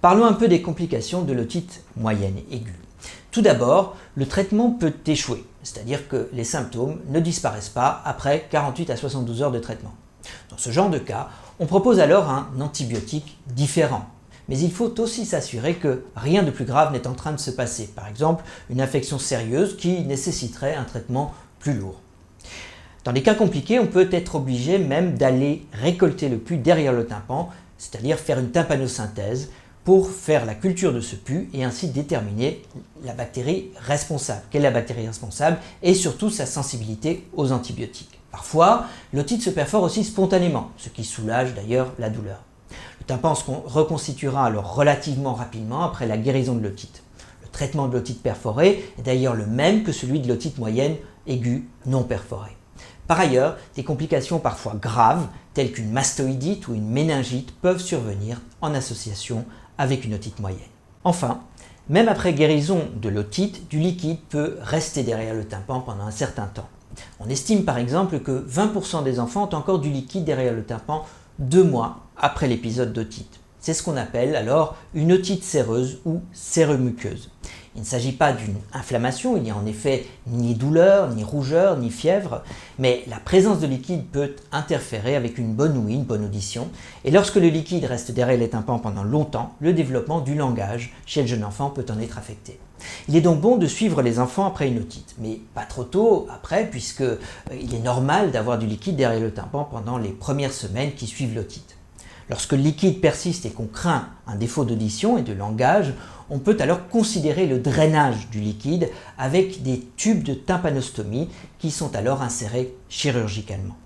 Parlons un peu des complications de l'otite moyenne aiguë. Tout d'abord, le traitement peut échouer, c'est-à-dire que les symptômes ne disparaissent pas après 48 à 72 heures de traitement. Dans ce genre de cas, on propose alors un antibiotique différent. Mais il faut aussi s'assurer que rien de plus grave n'est en train de se passer, par exemple une infection sérieuse qui nécessiterait un traitement plus lourd. Dans des cas compliqués, on peut être obligé même d'aller récolter le pus derrière le tympan, c'est-à-dire faire une tympanosynthèse pour faire la culture de ce pus et ainsi déterminer la bactérie responsable. Quelle est la bactérie responsable et surtout sa sensibilité aux antibiotiques. Parfois, l'otite se perfore aussi spontanément, ce qui soulage d'ailleurs la douleur. Le tympan se reconstituera alors relativement rapidement après la guérison de l'otite. Le traitement de l'otite perforée est d'ailleurs le même que celui de l'otite moyenne aiguë non perforée. Par ailleurs, des complications parfois graves, telles qu'une mastoïdite ou une méningite, peuvent survenir en association avec une otite moyenne. Enfin, même après guérison de l'otite, du liquide peut rester derrière le tympan pendant un certain temps. On estime par exemple que 20% des enfants ont encore du liquide derrière le tympan 2 mois après l'épisode d'otite. C'est ce qu'on appelle alors une otite séreuse ou séromuqueuse. Il ne s'agit pas d'une inflammation, il n'y a en effet ni douleur, ni rougeur, ni fièvre, mais la présence de liquide peut interférer avec une bonne ouïe, une bonne audition, et lorsque le liquide reste derrière les tympans pendant longtemps, le développement du langage chez le jeune enfant peut en être affecté. Il est donc bon de suivre les enfants après une otite, mais pas trop tôt après, puisqu'il est normal d'avoir du liquide derrière le tympan pendant les premières semaines qui suivent l'otite. Lorsque le liquide persiste et qu'on craint un défaut d'audition et de langage, on peut alors considérer le drainage du liquide avec des tubes de tympanostomie qui sont alors insérés chirurgicalement.